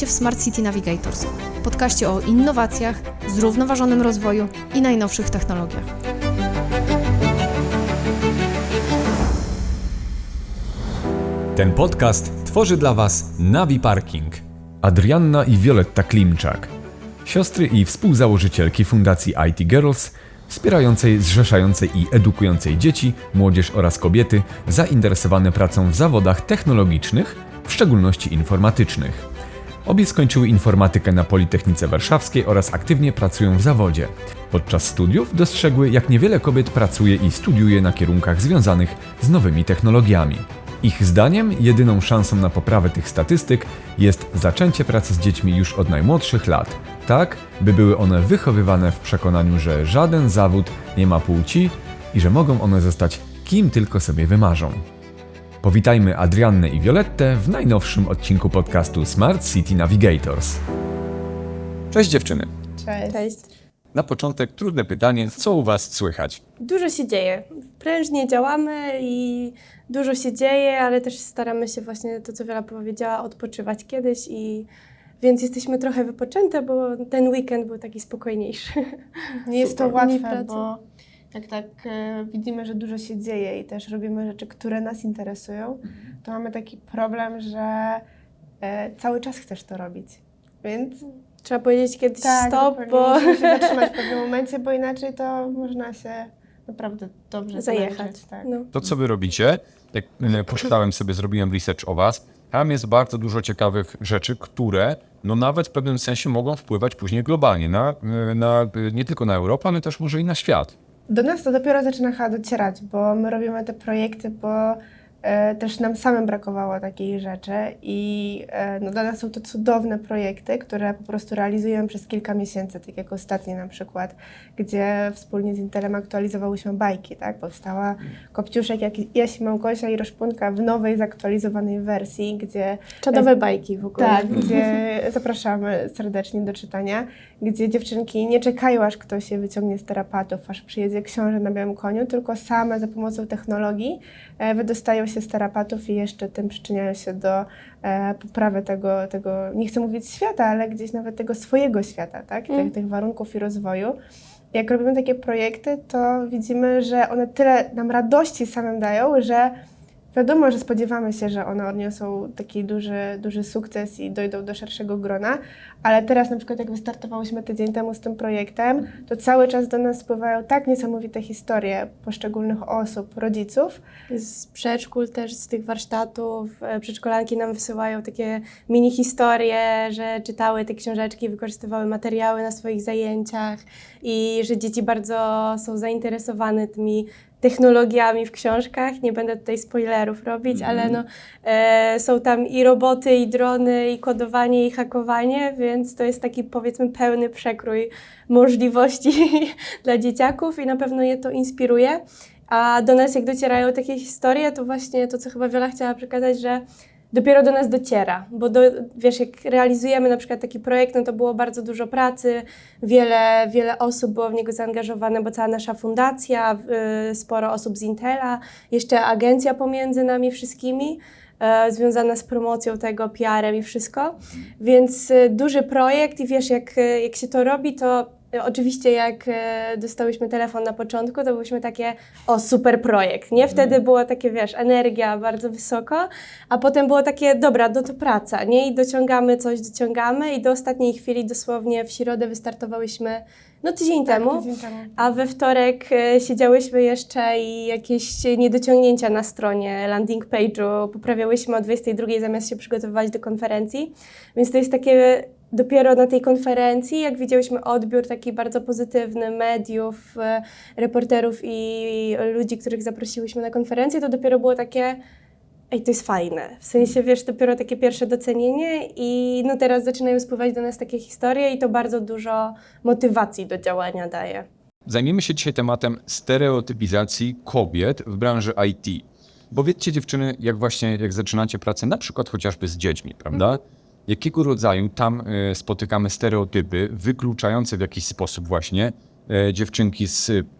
Witajcie w Smart City Navigators, podcaście o innowacjach, zrównoważonym rozwoju i najnowszych technologiach. Ten podcast tworzy dla Was Navi Parking. Adrianna i Violetta Klimczak, siostry i współzałożycielki Fundacji IT Girls, wspierającej, zrzeszającej i edukującej dzieci, młodzież oraz kobiety zainteresowane pracą w zawodach technologicznych, w szczególności informatycznych. Obie skończyły informatykę na Politechnice Warszawskiej oraz aktywnie pracują w zawodzie. Podczas studiów dostrzegły, jak niewiele kobiet pracuje i studiuje na kierunkach związanych z nowymi technologiami. Ich zdaniem jedyną szansą na poprawę tych statystyk jest zaczęcie pracy z dziećmi już od najmłodszych lat, tak by były one wychowywane w przekonaniu, że żaden zawód nie ma płci i że mogą one zostać kim tylko sobie wymarzą. Powitajmy Adriannę i Violettę w najnowszym odcinku podcastu Smart City Navigators. Cześć dziewczyny. Cześć. Na początek trudne pytanie, co u Was słychać? Dużo się dzieje. Prężnie działamy i dużo się dzieje, ale też staramy się właśnie, to co Wiola powiedziała, odpoczywać kiedyś więc jesteśmy trochę wypoczęte, bo ten weekend był taki spokojniejszy. Nie jest to Mniej łatwe, pracy. bo jak widzimy, że dużo się dzieje i też robimy rzeczy, które nas interesują, to mamy taki problem, że cały czas chcesz to robić. Więc Trzeba powiedzieć kiedyś stop, dokładnie, bo musimy się zatrzymać w pewnym momencie, bo inaczej to można się naprawdę dobrze zajechać. zmęczyć, tak. No. To, co Wy robicie, jak poczytałem sobie, zrobiłem research o Was, tam jest bardzo dużo ciekawych rzeczy, które nawet w pewnym sensie mogą wpływać później globalnie, nie tylko na Europę, ale też może i na świat. Do nas to dopiero zaczyna chyba docierać, bo my robimy te projekty, bo też nam samym brakowało takich rzeczy i dla nas są to cudowne projekty, które po prostu realizujemy przez kilka miesięcy, tak jak ostatni na przykład, gdzie wspólnie z Intelem aktualizowałyśmy bajki, tak? Powstała Kopciuszek, Jaś, Małgosia i Roszpunka w nowej, zaktualizowanej wersji, gdzie... Czadowe bajki w ogóle. Tak, gdzie zapraszamy serdecznie do czytania, gdzie dziewczynki nie czekają, aż ktoś je wyciągnie z tarapatów, aż przyjedzie książę na białym koniu, tylko same za pomocą technologii wydostają się z tarapatów i jeszcze tym przyczyniają się do poprawy tego, nie chcę mówić świata, ale gdzieś nawet tego swojego świata, tak? Tych warunków i rozwoju. Jak robimy takie projekty, to widzimy, że one tyle nam radości samym dają, że wiadomo, że spodziewamy się, że one odniosą taki duży sukces i dojdą do szerszego grona, ale teraz na przykład jak wystartowałyśmy tydzień temu z tym projektem, to cały czas do nas spływają tak niesamowite historie poszczególnych osób, rodziców. Z przedszkól też, z tych warsztatów, przedszkolanki nam wysyłają takie mini historie, że czytały te książeczki, wykorzystywały materiały na swoich zajęciach i że dzieci bardzo są zainteresowane tymi technologiami w książkach. Nie będę tutaj spoilerów robić, ale są tam i roboty, i drony, i kodowanie, i hakowanie, więc to jest taki, powiedzmy, pełny przekrój możliwości dla dzieciaków i na pewno je to inspiruje. A do nas jak docierają takie historie, to właśnie to, co chyba Wiola chciała przekazać, że dopiero do nas dociera, bo wiesz, jak realizujemy na przykład taki projekt, to było bardzo dużo pracy, wiele osób było w niego zaangażowane, bo cała nasza fundacja, sporo osób z Intela, jeszcze agencja pomiędzy nami wszystkimi, związana z promocją tego, PR-em i wszystko, więc duży projekt i wiesz, jak się to robi, to oczywiście jak dostałyśmy telefon na początku, to byliśmy takie, super projekt, nie? Wtedy było takie, wiesz, energia bardzo wysoko, a potem było takie, dobra, to praca, nie? I dociągamy i do ostatniej chwili, dosłownie w środę wystartowałyśmy, tydzień temu, a we wtorek siedziałyśmy jeszcze i jakieś niedociągnięcia na stronie landing page'u poprawiałyśmy o 22 zamiast się przygotowywać do konferencji, więc to jest takie dopiero na tej konferencji, jak widziałyśmy odbiór taki bardzo pozytywny mediów, reporterów i ludzi, których zaprosiłyśmy na konferencję, to dopiero było takie, to jest fajne. W sensie, wiesz, dopiero takie pierwsze docenienie i teraz zaczynają spływać do nas takie historie i to bardzo dużo motywacji do działania daje. Zajmiemy się dzisiaj tematem stereotypizacji kobiet w branży IT. Bo wiecie dziewczyny, jak zaczynacie pracę na przykład chociażby z dziećmi, prawda? Jakiego rodzaju tam spotykamy stereotypy wykluczające w jakiś sposób właśnie dziewczynki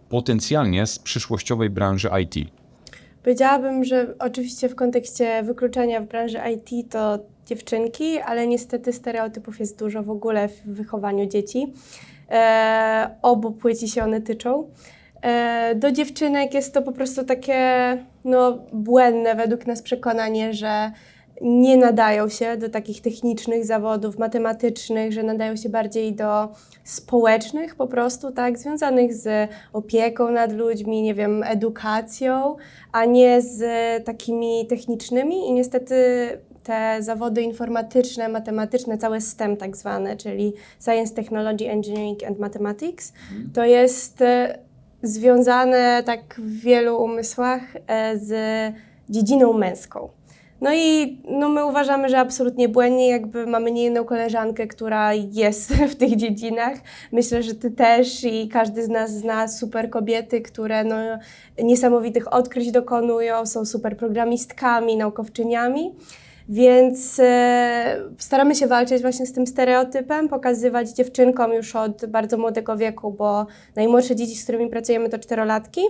potencjalnie z przyszłościowej branży IT? Powiedziałabym, że oczywiście w kontekście wykluczenia w branży IT to dziewczynki, ale niestety stereotypów jest dużo w ogóle w wychowaniu dzieci. Obu płci się one tyczą. Do dziewczynek jest to po prostu takie błędne według nas przekonanie, że nie nadają się do takich technicznych zawodów, matematycznych, że nadają się bardziej do społecznych po prostu, tak, związanych z opieką nad ludźmi, nie wiem, edukacją, a nie z takimi technicznymi i niestety te zawody informatyczne, matematyczne, całe STEM tak zwane, czyli Science, Technology, Engineering and Mathematics, to jest związane tak w wielu umysłach z dziedziną męską. No i my uważamy, że absolutnie błędnie, jakby mamy niejedną koleżankę, która jest w tych dziedzinach. Myślę, że ty też i każdy z nas zna super kobiety, które niesamowitych odkryć dokonują, są super programistkami, naukowczyniami. Więc staramy się walczyć właśnie z tym stereotypem, pokazywać dziewczynkom już od bardzo młodego wieku, bo najmłodsze dzieci, z którymi pracujemy, to 4-latki,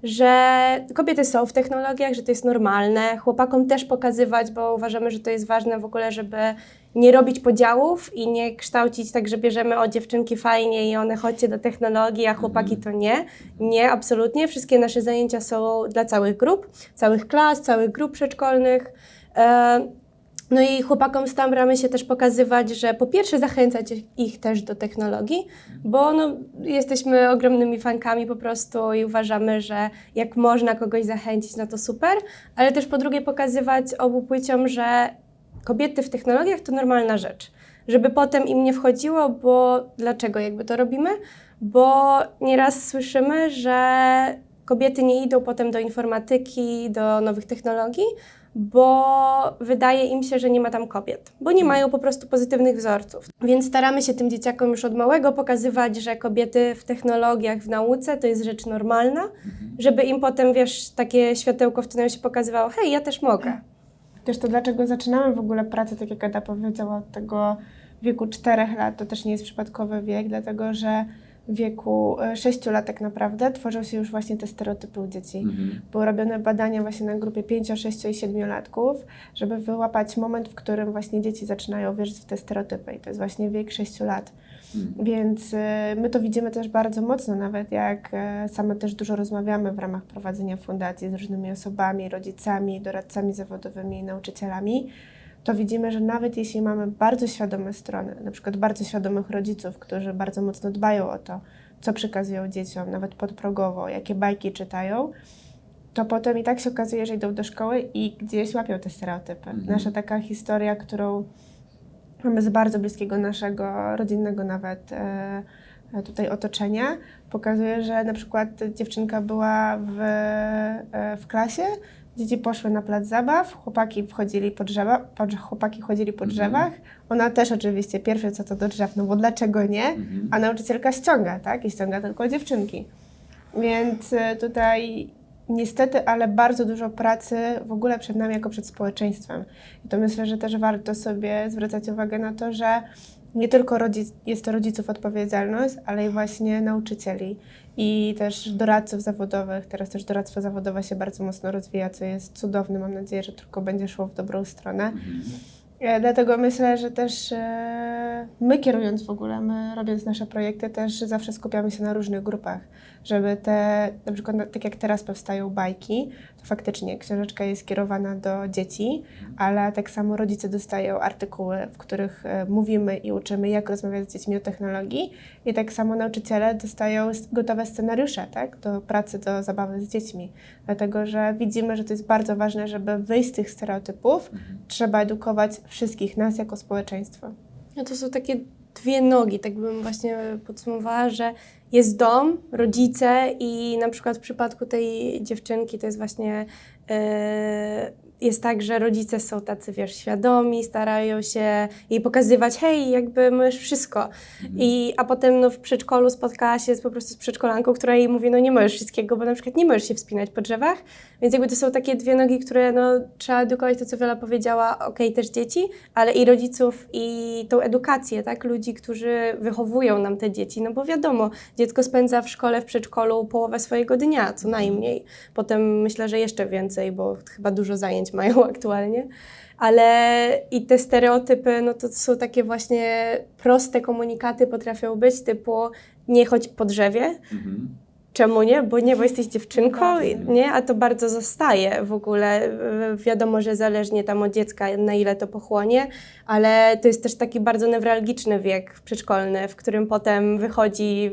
że kobiety są w technologiach, że to jest normalne. Chłopakom też pokazywać, bo uważamy, że to jest ważne w ogóle, żeby nie robić podziałów i nie kształcić tak, że bierzemy dziewczynki fajnie i one chodźcie do technologii, a chłopaki to nie. Nie, absolutnie. Wszystkie nasze zajęcia są dla całych grup, całych klas, całych grup przedszkolnych. No i chłopakom staramy się też pokazywać, że po pierwsze zachęcać ich też do technologii, bo jesteśmy ogromnymi fankami po prostu i uważamy, że jak można kogoś zachęcić, no to super, ale też po drugie pokazywać obu płciom, że kobiety w technologiach to normalna rzecz, żeby potem im nie wchodziło, bo dlaczego jakby to robimy? Bo nieraz słyszymy, że kobiety nie idą potem do informatyki, do nowych technologii, bo wydaje im się, że nie ma tam kobiet, bo nie mają po prostu pozytywnych wzorców. Więc staramy się tym dzieciakom już od małego pokazywać, że kobiety w technologiach, w nauce to jest rzecz normalna, żeby im potem, takie światełko w tunelu się pokazywało, hej, ja też mogę. Też to, dlaczego zaczynamy w ogóle pracę, tak jak Ada powiedziała, od tego wieku 4 lat, to też nie jest przypadkowy wiek, dlatego że w wieku 6 lat tak naprawdę tworzą się już właśnie te stereotypy u dzieci. Były robione badania właśnie na grupie 5, 6 i 7-latków, żeby wyłapać moment, w którym właśnie dzieci zaczynają wierzyć w te stereotypy i to jest właśnie wiek 6 lat. Więc my to widzimy też bardzo mocno, nawet jak same też dużo rozmawiamy w ramach prowadzenia fundacji z różnymi osobami, rodzicami, doradcami zawodowymi i nauczycielami, to widzimy, że nawet jeśli mamy bardzo świadome strony, na przykład bardzo świadomych rodziców, którzy bardzo mocno dbają o to, co przekazują dzieciom, nawet podprogowo, jakie bajki czytają, to potem i tak się okazuje, że idą do szkoły i gdzieś łapią te stereotypy. Nasza taka historia, którą mamy z bardzo bliskiego naszego rodzinnego nawet tutaj otoczenia, pokazuje, że na przykład dziewczynka była w klasie, dzieci poszły na plac zabaw, chłopaki chodzili po drzewach. Ona też oczywiście pierwsze co to do drzew, no bo dlaczego nie? A nauczycielka ściąga, tak? I ściąga tylko dziewczynki. Więc tutaj niestety, ale bardzo dużo pracy w ogóle przed nami jako przed społeczeństwem. I to myślę, że też warto sobie zwracać uwagę na to, że nie tylko jest to rodziców odpowiedzialność, ale i właśnie nauczycieli i też doradców zawodowych. Teraz też doradztwo zawodowe się bardzo mocno rozwija, co jest cudowne. Mam nadzieję, że tylko będzie szło w dobrą stronę. Dlatego myślę, że też my kierując w ogóle, my robiąc nasze projekty też zawsze skupiamy się na różnych grupach, żeby na przykład tak jak teraz powstają bajki, to faktycznie książeczka jest skierowana do dzieci, ale tak samo rodzice dostają artykuły, w których mówimy i uczymy, jak rozmawiać z dziećmi o technologii i tak samo nauczyciele dostają gotowe scenariusze, tak, do pracy, do zabawy z dziećmi. Dlatego, że widzimy, że to jest bardzo ważne, żeby wyjść z tych stereotypów, trzeba edukować wszystkich nas jako społeczeństwo. No to są takie dwie nogi, tak bym właśnie podsumowała, że jest dom, rodzice i na przykład w przypadku tej dziewczynki to jest właśnie jest tak, że rodzice są tacy, wiesz, świadomi, starają się jej pokazywać, hej, jakby możesz wszystko. A potem no, w przedszkolu spotkała się po prostu z przedszkolanką, która jej mówi, no nie możesz wszystkiego, bo na przykład nie możesz się wspinać po drzewach, więc jakby to są takie dwie nogi, które no, trzeba edukować, to co Wiola powiedziała, okej, też dzieci, ale i rodziców i tą edukację, tak, ludzi, którzy wychowują nam te dzieci, no bo wiadomo, dziecko spędza w szkole, w przedszkolu połowę swojego dnia, co najmniej. Potem myślę, że jeszcze więcej, bo chyba dużo zajęć mają aktualnie. Ale i te stereotypy, no to są takie właśnie proste komunikaty potrafią być, typu nie chodź po drzewie. Czemu nie? Bo jesteś dziewczynką, nie? A to bardzo zostaje w ogóle. Wiadomo, że zależnie tam od dziecka, na ile to pochłonie, ale to jest też taki bardzo newralgiczny wiek przedszkolny, w którym potem wychodzi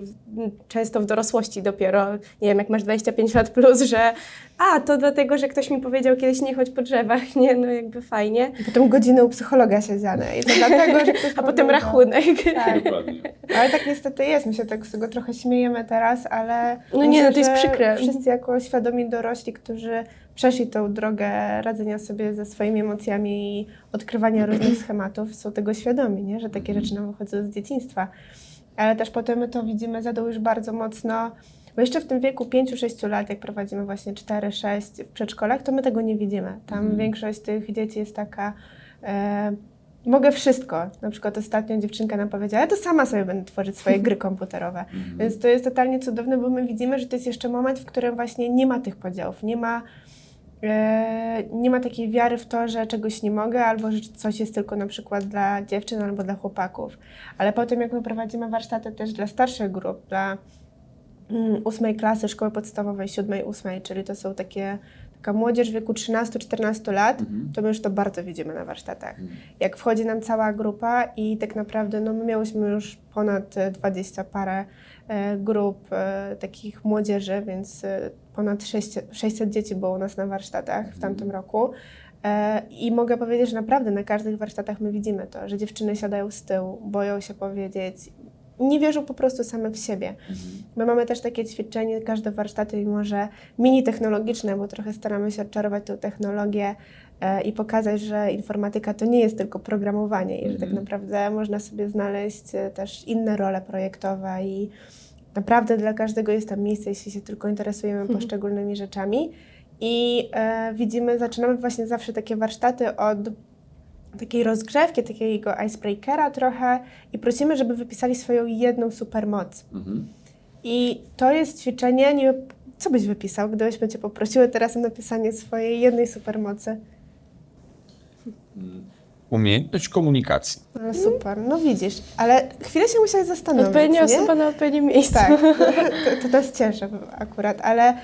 często w dorosłości dopiero, nie wiem, jak masz 25 lat plus, że to dlatego, że ktoś mi powiedział kiedyś nie chodź po drzewach, nie? No jakby fajnie. I potem godziny u psychologa siedziane i to dlatego, że ktoś A potem rachunek. Tak. Ale tak niestety jest, my się tak z tego trochę śmiejemy teraz, ale no nie, no to jest że przykre. Wszyscy jako świadomi dorośli, którzy przeszli tą drogę radzenia sobie ze swoimi emocjami i odkrywania różnych schematów, są tego świadomi, nie? Że takie rzeczy nam wychodzą z dzieciństwa. Ale też potem my to widzimy za dół już bardzo mocno, bo jeszcze w tym wieku 5-6 lat, jak prowadzimy właśnie 4-6 w przedszkolach, to my tego nie widzimy. Tam większość tych dzieci jest taka, mogę wszystko. Na przykład ostatnio dziewczynka nam powiedziała, ja to sama sobie będę tworzyć swoje gry komputerowe. Więc to jest totalnie cudowne, bo my widzimy, że to jest jeszcze moment, w którym właśnie nie ma tych podziałów, nie ma takiej wiary w to, że czegoś nie mogę, albo że coś jest tylko na przykład dla dziewczyn albo dla chłopaków. Ale potem jak my prowadzimy warsztaty też dla starszych grup, dla 8 klasy szkoły podstawowej, 7, 8, czyli to są taka młodzież w wieku 13-14 lat, to my już to bardzo widzimy na warsztatach. Jak wchodzi nam cała grupa i tak naprawdę no my miałyśmy już ponad 20 parę grup takich młodzieży, więc ponad 600 dzieci było u nas na warsztatach w tamtym roku. I mogę powiedzieć, że naprawdę na każdych warsztatach my widzimy to, że dziewczyny siadają z tyłu, boją się powiedzieć, nie wierzą po prostu same w siebie. My mamy też takie ćwiczenie, każde warsztaty, mimo że mini technologiczne, bo trochę staramy się odczarować tę technologię i pokazać, że informatyka to nie jest tylko programowanie i że tak naprawdę można sobie znaleźć też inne role projektowe i naprawdę dla każdego jest tam miejsce, jeśli się tylko interesujemy poszczególnymi rzeczami. I zaczynamy właśnie zawsze takie warsztaty od takiej rozgrzewki, takiego icebreakera trochę i prosimy, żeby wypisali swoją jedną supermoc. I to jest ćwiczenie, nie wiem, co byś wypisał, gdybyśmy Cię poprosiły teraz o napisanie swojej jednej supermocy? Umiejętność komunikacji. No super, no widzisz, ale chwilę się musiałeś zastanowić, Odpowiednia nie? osoba na odpowiednim miejscu. Tak, to nas cieszy akurat, ale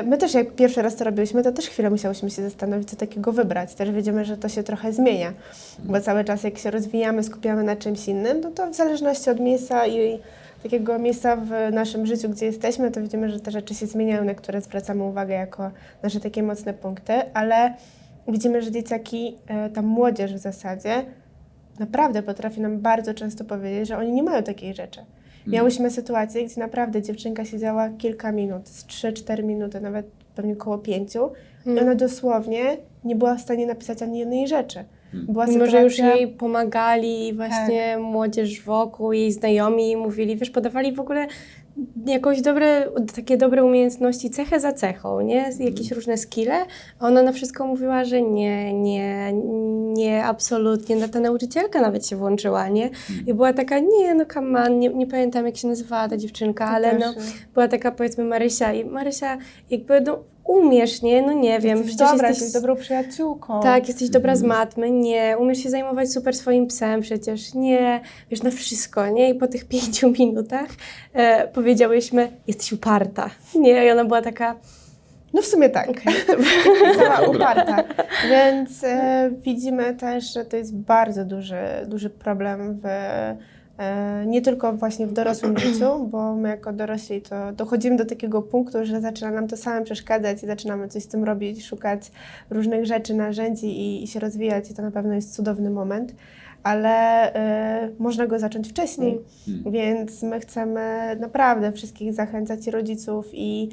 my też jak pierwszy raz to robiliśmy, to też chwilę musiałyśmy się zastanowić, co takiego wybrać. Też widzimy, że to się trochę zmienia, bo cały czas jak się rozwijamy, skupiamy na czymś innym, no to w zależności od miejsca i takiego miejsca w naszym życiu, gdzie jesteśmy, to widzimy, że te rzeczy się zmieniają, na które zwracamy uwagę jako nasze takie mocne punkty, ale widzimy, że dzieciaki, ta młodzież w zasadzie, naprawdę potrafi nam bardzo często powiedzieć, że oni nie mają takiej rzeczy. Miałyśmy sytuację, gdzie naprawdę dziewczynka siedziała kilka minut, z 3-4 minuty, nawet pewnie około 5 i ona dosłownie nie była w stanie napisać ani jednej rzeczy. Była Mimo, sytuacja, że już jej pomagali właśnie młodzież wokół, jej znajomi mówili, wiesz, podawali w ogóle jakieś takie dobre umiejętności, cechę za cechą, nie? Jakieś różne skille, a ona na wszystko mówiła, że nie, absolutnie. Ta nauczycielka nawet się włączyła, nie? I była taka, no come on, nie pamiętam jak się nazywała ta dziewczynka, ale no, była taka powiedzmy Marysia i Marysia jakby, no umiesz, nie? No nie wiem. Jesteś dobra, jesteś dobrą przyjaciółką. Tak, jesteś dobra z matmy, nie. Umiesz się zajmować super swoim psem przecież, nie. Wiesz, na wszystko, nie? I po tych 5 minutach powiedziałyśmy, jesteś uparta, nie? I ona była taka, no w sumie tak, cała uparta. Więc widzimy też, że to jest bardzo duży problem nie tylko właśnie w dorosłym życiu, bo my jako dorośli to dochodzimy do takiego punktu, że zaczyna nam to samym przeszkadzać i zaczynamy coś z tym robić, szukać różnych rzeczy, narzędzi i się rozwijać i to na pewno jest cudowny moment, ale można go zacząć wcześniej, więc my chcemy naprawdę wszystkich zachęcać i rodziców i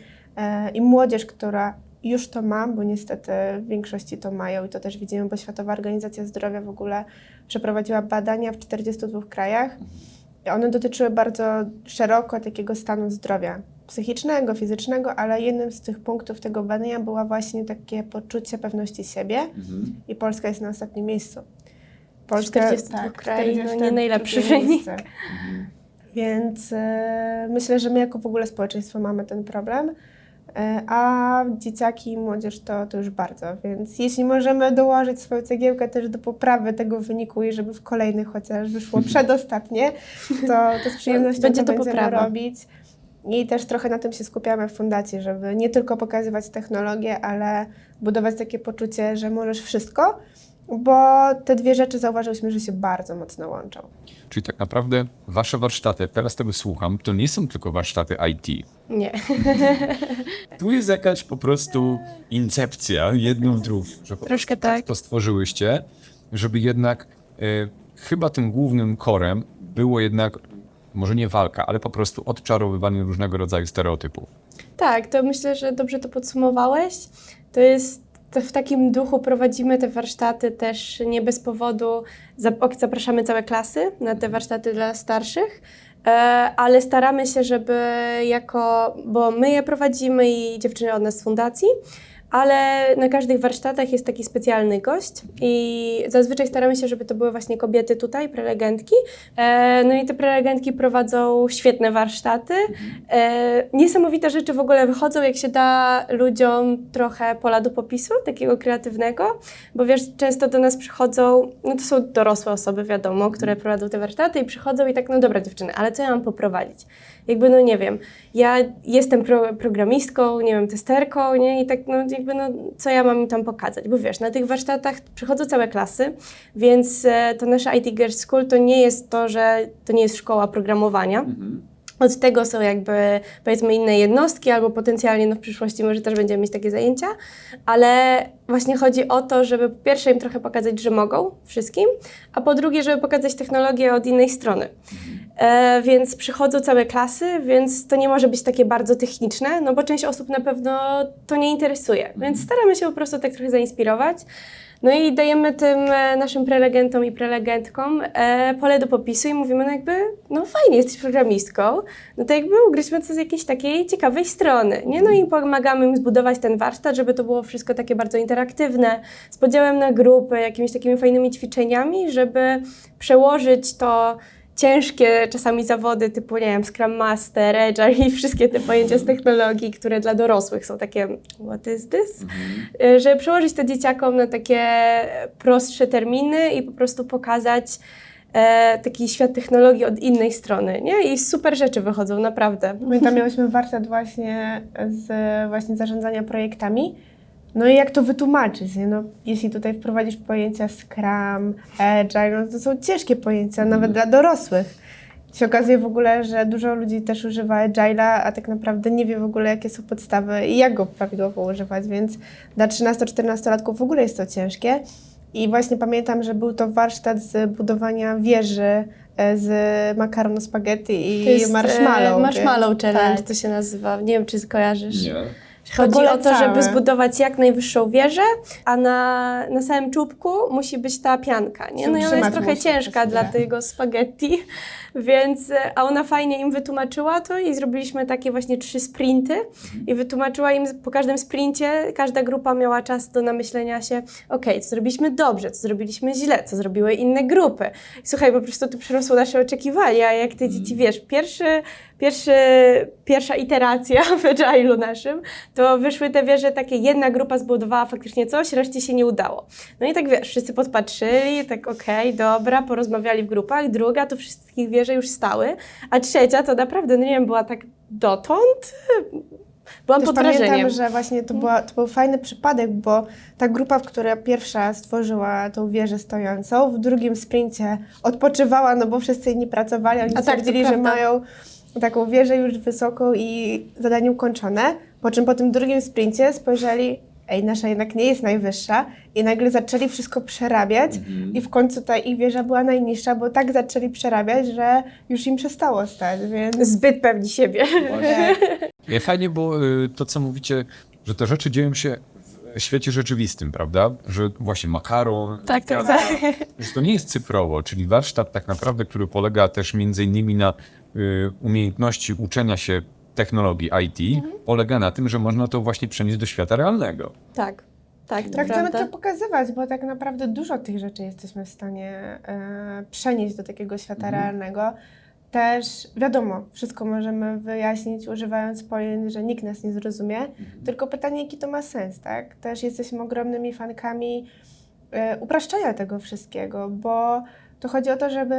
młodzież, która już to ma, bo niestety w większości to mają i to też widzimy, bo Światowa Organizacja Zdrowia w ogóle przeprowadziła badania w 42 krajach. I one dotyczyły bardzo szeroko takiego stanu zdrowia psychicznego, fizycznego, ale jednym z tych punktów tego badania była właśnie takie poczucie pewności siebie i Polska jest na ostatnim miejscu. Polska, 42 krajów, no nie 42 najlepszy miejsce. wynik. Więc myślę, że my jako w ogóle społeczeństwo mamy ten problem, a dzieciaki i młodzież to już bardzo. Więc jeśli możemy dołożyć swoją cegiełkę też do poprawy tego wyniku i żeby w kolejnych chociaż wyszło przedostatnie, to z przyjemnością Będzie to to będziemy poprawa. robić. I też trochę na tym się skupiamy w fundacji, żeby nie tylko pokazywać technologię, ale budować takie poczucie, że możesz wszystko, bo te dwie rzeczy zauważyliśmy, że się bardzo mocno łączą. Czyli tak naprawdę wasze warsztaty, teraz tego słucham, to nie są tylko warsztaty IT. Nie. Tu jest jakaś po prostu incepcja jedną w drugą. Że po Troszkę prostu tak. to stworzyłyście, żeby jednak chyba tym głównym korem było jednak, może nie walka, ale po prostu odczarowywanie różnego rodzaju stereotypów. Tak, to myślę, że dobrze to podsumowałeś. To jest w takim duchu prowadzimy te warsztaty też nie bez powodu. Zapraszamy całe klasy na te warsztaty dla starszych, ale staramy się, żeby bo my je prowadzimy i dziewczyny od nas z fundacji, ale na każdych warsztatach jest taki specjalny gość i zazwyczaj staramy się, żeby to były właśnie kobiety tutaj, prelegentki. No i te prelegentki prowadzą świetne warsztaty. Niesamowite rzeczy w ogóle wychodzą, jak się da ludziom trochę pola do popisu, takiego kreatywnego, bo wiesz, często do nas przychodzą, no to są dorosłe osoby, wiadomo, które prowadzą te warsztaty i przychodzą i tak, no dobra dziewczyny, ale co ja mam poprowadzić? Jakby, no nie wiem, ja jestem programistką, nie wiem, testerką, nie? I tak, no jakby, no co ja mam im tam pokazać? Bo wiesz, na tych warsztatach przychodzą całe klasy, więc to nasze IT Girls School to nie jest to, że to nie jest szkoła programowania. Od tego są jakby, powiedzmy, inne jednostki, albo potencjalnie no w przyszłości może też będziemy mieć takie zajęcia, ale właśnie chodzi o to, żeby po pierwsze im trochę pokazać, że mogą wszystkim, a po drugie, żeby pokazać technologię od innej strony. Więc przychodzą całe klasy, więc to nie może być takie bardzo techniczne, no bo część osób na pewno to nie interesuje, więc staramy się po prostu tak trochę zainspirować. No i dajemy tym naszym prelegentom i prelegentkom pole do popisu i mówimy, no jakby, no fajnie, jesteś programistką, no to jakby ugryźmy to z jakiejś takiej ciekawej strony, nie? No i pomagamy im zbudować ten warsztat, żeby to było wszystko takie bardzo interaktywne, z podziałem na grupy, jakimiś takimi fajnymi ćwiczeniami, żeby przełożyć to ciężkie czasami zawody typu, nie wiem, Scrum Master, Agile i wszystkie te pojęcia z technologii, które dla dorosłych są takie what is this? Żeby przełożyć to dzieciakom na takie prostsze terminy i po prostu pokazać taki świat technologii od innej strony, nie? I super rzeczy wychodzą, naprawdę. My tam miałyśmy warsztat właśnie z zarządzania projektami. No i jak to wytłumaczyć, nie? No, jeśli tutaj wprowadzisz pojęcia Scrum, Agile, no to są ciężkie pojęcia, nawet dla dorosłych. Się okazuje w ogóle, że dużo ludzi też używa Agile'a, a tak naprawdę nie wie w ogóle, jakie są podstawy i jak go prawidłowo używać, więc dla 13-14-latków w ogóle jest to ciężkie. I właśnie pamiętam, że był to warsztat z budowania wieży z makaronu spaghetti i marshmallow. Marshmallow Challenge Tak. to się nazywa, nie wiem, czy kojarzysz. Nie. Chodzi o to, polecamy. żeby zbudować jak najwyższą wieżę, a na samym czubku musi być ta pianka, nie? No i ona jest Trzymać trochę musi ciężka przez dla chwilę. tego spaghetti, więc, a ona fajnie im wytłumaczyła to i zrobiliśmy takie właśnie 3 sprinty i wytłumaczyła im po każdym sprincie, każda grupa miała czas do namyślenia się, okej, co zrobiliśmy dobrze, co zrobiliśmy źle, co zrobiły inne grupy. I słuchaj, po prostu to przerosło nasze oczekiwania, jak te dzieci, wiesz, pierwsza iteracja w Agile'u naszym, to wyszły te wieże takie, jedna grupa zbudowała faktycznie coś, reszcie się nie udało. No i tak wiesz, wszyscy podpatrzyli, tak okej, dobra, porozmawiali w grupach, druga to wszystkich wieże już stały, a trzecia to naprawdę, no nie wiem, była tak dotąd, byłam Też pod wrażeniem. pamiętam, że właśnie to był fajny przypadek, bo ta grupa, która pierwsza stworzyła tą wieżę stojącą, w drugim sprincie odpoczywała, no bo wszyscy inni pracowali, oni A tak, to stwierdzili, że prawda. mają taką wieżę już wysoką i zadanie ukończone, po czym po tym drugim sprincie spojrzeli, nasza jednak nie jest najwyższa i nagle zaczęli wszystko przerabiać i w końcu ta ich wieża była najniższa, bo tak zaczęli przerabiać, że już im przestało stać, więc... Zbyt pewni siebie. Fajnie, bo to, co mówicie, że te rzeczy dzieją się w świecie rzeczywistym, prawda? Że właśnie makaron, Tak. że to nie jest cyfrowo, czyli warsztat tak naprawdę, który polega też między innymi na umiejętności uczenia się technologii IT, polega na tym, że można to właśnie przenieść do świata realnego. Tak, to Tak chcemy prawda. to pokazywać, bo tak naprawdę dużo tych rzeczy jesteśmy w stanie przenieść do takiego świata realnego. Też wiadomo, wszystko możemy wyjaśnić używając pojęć, że nikt nas nie zrozumie, tylko pytanie, jaki to ma sens, tak? Też jesteśmy ogromnymi fankami upraszczania tego wszystkiego, bo to chodzi o to, żeby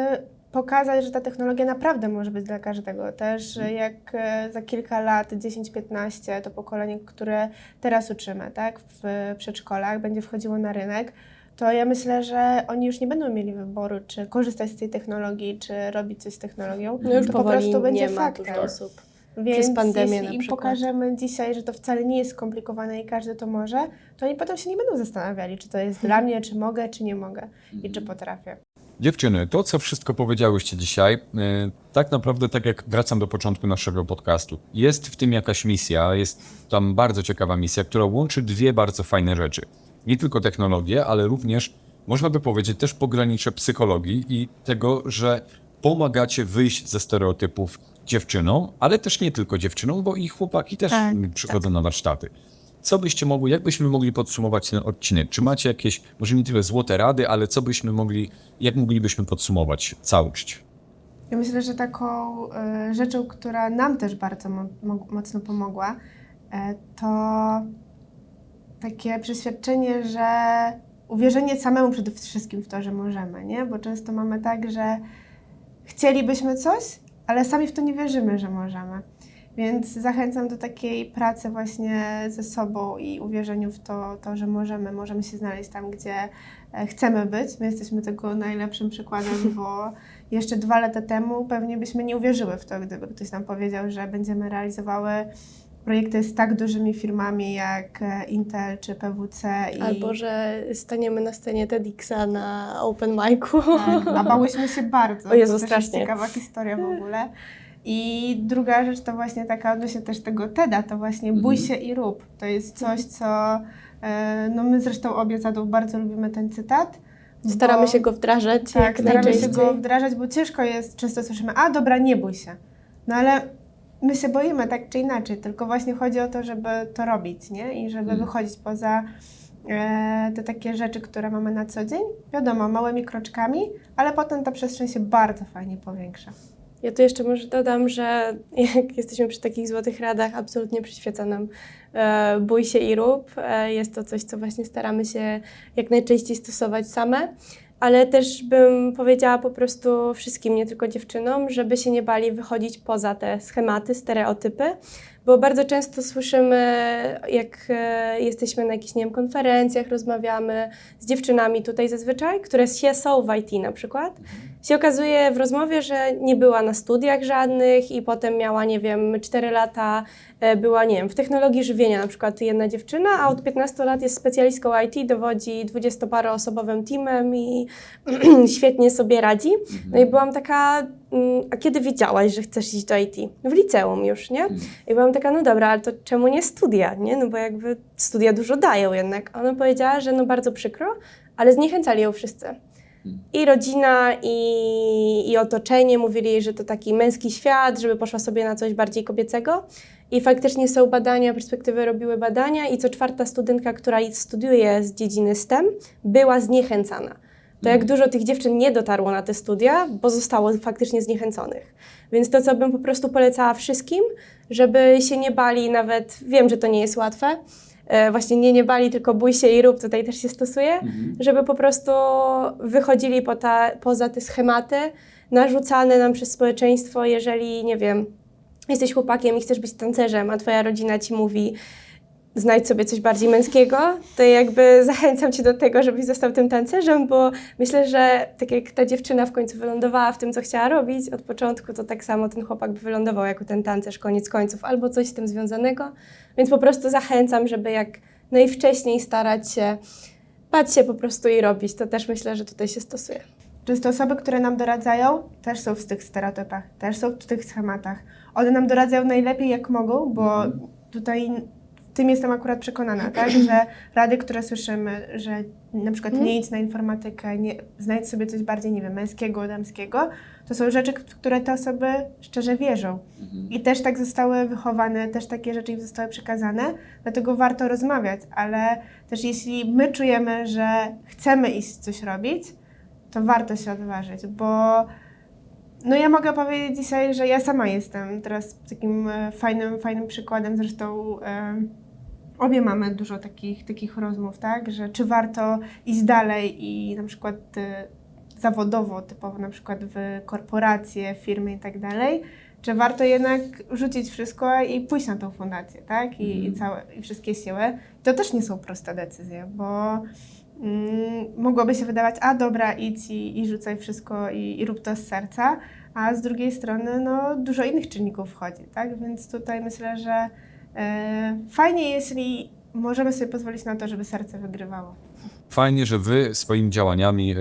pokazać, że ta technologia naprawdę może być dla każdego. Też jak za kilka lat, 10-15, to pokolenie, które teraz uczymy, tak, w przedszkolach, będzie wchodziło na rynek, to ja myślę, że oni już nie będą mieli wyboru, czy korzystać z tej technologii, czy robić coś z technologią. No już to po powoli prostu będzie nie ma faktem. dużo osób. Więc Przez pandemię jeśli na im przykład. pokażemy dzisiaj, że to wcale nie jest skomplikowane i każdy to może, to oni potem się nie będą zastanawiali, czy to jest dla mnie, czy mogę, czy nie mogę i czy potrafię. Dziewczyny, to co wszystko powiedziałyście dzisiaj, tak naprawdę, tak jak wracam do początku naszego podcastu, jest w tym jakaś misja, jest tam bardzo ciekawa misja, która łączy dwie bardzo fajne rzeczy. Nie tylko technologię, ale również, można by powiedzieć, też pogranicze psychologii i tego, że pomagacie wyjść ze stereotypów dziewczynom, ale też nie tylko dziewczynom, bo i chłopaki też przychodzą na warsztaty. Co byście mogli, jak byśmy mogli podsumować ten odcinek? Czy macie jakieś, może nie tyle złote rady, ale co byśmy mogli, jak moglibyśmy podsumować całość? Ja myślę, że taką rzeczą, która nam też bardzo mocno pomogła, to takie przeświadczenie, że uwierzenie samemu przede wszystkim w to, że możemy, nie? Bo często mamy tak, że chcielibyśmy coś, ale sami w to nie wierzymy, że możemy. Więc zachęcam do takiej pracy właśnie ze sobą i uwierzeniu w to, że możemy się znaleźć tam, gdzie chcemy być. My jesteśmy tego najlepszym przykładem, bo jeszcze 2 lata temu pewnie byśmy nie uwierzyły w to, gdyby ktoś nam powiedział, że będziemy realizowały projekty z tak dużymi firmami jak Intel czy PwC. Albo, że staniemy na scenie TEDxa na open micu. Tak, a bałyśmy się bardzo. O Jezu, to też strasznie. jest ciekawa historia w ogóle. I druga rzecz to właśnie taka odnośnie też tego TEDa, to właśnie bój się i rób. To jest coś, co no my zresztą obie z Adą bardzo lubimy ten cytat. Staramy się go wdrażać Tak, jak staramy się najczęściej. go wdrażać, bo ciężko jest, często słyszymy, a dobra, nie bój się. No ale my się boimy tak czy inaczej, tylko właśnie chodzi o to, żeby to robić, nie? I żeby wychodzić poza te takie rzeczy, które mamy na co dzień. Wiadomo, małymi kroczkami, ale potem ta przestrzeń się bardzo fajnie powiększa. Ja tu jeszcze może dodam, że jak jesteśmy przy takich złotych radach, absolutnie przyświeca nam bój się i rób. Jest to coś, co właśnie staramy się jak najczęściej stosować same, ale też bym powiedziała po prostu wszystkim, nie tylko dziewczynom, żeby się nie bali wychodzić poza te schematy, stereotypy, bo bardzo często słyszymy, jak jesteśmy na jakichś, nie wiem, konferencjach, rozmawiamy z dziewczynami tutaj zazwyczaj, które są w IT na przykład, się okazuje w rozmowie, że nie była na studiach żadnych i potem miała, nie wiem, 4 lata, była, nie wiem, w technologii żywienia na przykład jedna dziewczyna, a od 15 lat jest specjalistką IT, dowodzi 20-paroosobowym teamem i świetnie sobie radzi. No i byłam taka, a kiedy wiedziałaś, że chcesz iść do IT? No w liceum już, nie? I byłam taka, no dobra, ale to czemu nie studia, nie? No bo jakby studia dużo dają jednak. A ona powiedziała, że no bardzo przykro, ale zniechęcali ją wszyscy. I rodzina, i otoczenie mówili jej, że to taki męski świat, żeby poszła sobie na coś bardziej kobiecego. I faktycznie są badania, perspektywy robiły badania i co 4. studentka, która studiuje z dziedziny STEM, była zniechęcana. To jak dużo tych dziewczyn nie dotarło na te studia, bo zostało faktycznie zniechęconych. Więc to, co bym po prostu polecała wszystkim, żeby się nie bali nawet, wiem, że to nie jest łatwe, właśnie nie bali, tylko bój się i rób, tutaj też się stosuje, żeby po prostu wychodzili poza te schematy narzucane nam przez społeczeństwo, jeżeli, nie wiem, jesteś chłopakiem i chcesz być tancerzem, a twoja rodzina ci mówi, znajdź sobie coś bardziej męskiego, to jakby zachęcam cię do tego, żebyś został tym tancerzem, bo myślę, że tak jak ta dziewczyna w końcu wylądowała w tym, co chciała robić od początku, to tak samo ten chłopak by wylądował jako ten tancerz koniec końców, albo coś z tym związanego. Więc po prostu zachęcam, żeby jak najwcześniej starać się, bać się po prostu i robić. To też myślę, że tutaj się stosuje. Często osoby, które nam doradzają, też są w tych stereotypach, też są w tych schematach. One nam doradzają najlepiej jak mogą, bo tutaj tym jestem akurat przekonana, tak, że rady, które słyszymy, że na przykład nie idź na informatykę, znajdź sobie coś bardziej, nie wiem, męskiego, damskiego, to są rzeczy, w które te osoby szczerze wierzą. I też tak zostały wychowane, też takie rzeczy im zostały przekazane, dlatego warto rozmawiać, ale też jeśli my czujemy, że chcemy iść coś robić, to warto się odważyć, bo no ja mogę powiedzieć dzisiaj, że ja sama jestem teraz takim fajnym przykładem, zresztą obie mamy dużo takich rozmów, tak, że czy warto iść dalej i na przykład zawodowo, typowo na przykład w korporacje, firmy i tak dalej, czy warto jednak rzucić wszystko i pójść na tą fundację, tak, i wszystkie siły. To też nie są proste decyzje, bo mogłoby się wydawać, a dobra, idź i rzucaj wszystko i rób to z serca, a z drugiej strony no, dużo innych czynników wchodzi, tak? Więc tutaj myślę, że fajnie, jeśli możemy sobie pozwolić na to, żeby serce wygrywało. Fajnie, że wy swoimi działaniami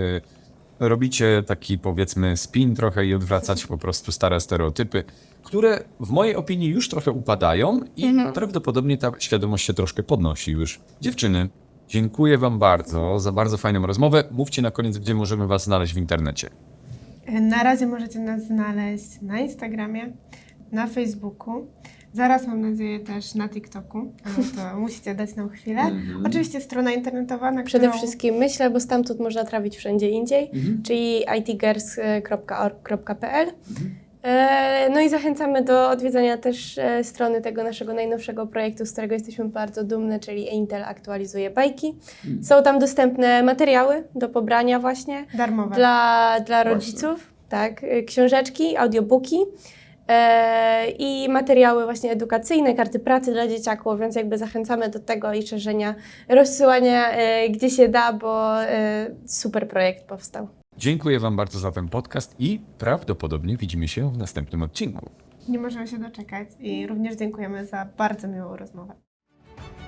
robicie taki, powiedzmy, spin trochę i odwracacie po prostu stare stereotypy, które w mojej opinii już trochę upadają i prawdopodobnie ta świadomość się troszkę podnosi już. Dziewczyny, dziękuję wam bardzo za bardzo fajną rozmowę. Mówcie na koniec, gdzie możemy was znaleźć w internecie. Na razie możecie nas znaleźć na Instagramie, na Facebooku, zaraz mam nadzieję też na TikToku, ale to musicie dać nam chwilę. Oczywiście strona internetowa, na Przede którą... wszystkim myślę, bo stamtąd można trafić wszędzie indziej, czyli itgirls.org.pl. No i zachęcamy do odwiedzania też strony tego naszego najnowszego projektu, z którego jesteśmy bardzo dumne, czyli Intel aktualizuje bajki. Są tam dostępne materiały do pobrania właśnie Darmowe. dla rodziców, tak, książeczki, audiobooki i materiały właśnie edukacyjne, karty pracy dla dzieciaków, więc jakby zachęcamy do tego i szerzenia, rozsyłania gdzie się da, bo super projekt powstał. Dziękuję wam bardzo za ten podcast i prawdopodobnie widzimy się w następnym odcinku. Nie możemy się doczekać i również dziękujemy za bardzo miłą rozmowę.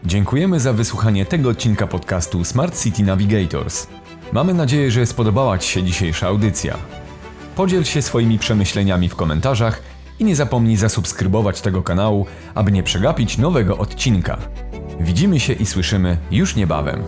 Dziękujemy za wysłuchanie tego odcinka podcastu Smart City Navigators. Mamy nadzieję, że spodobała Ci się dzisiejsza audycja. Podziel się swoimi przemyśleniami w komentarzach i nie zapomnij zasubskrybować tego kanału, aby nie przegapić nowego odcinka. Widzimy się i słyszymy już niebawem.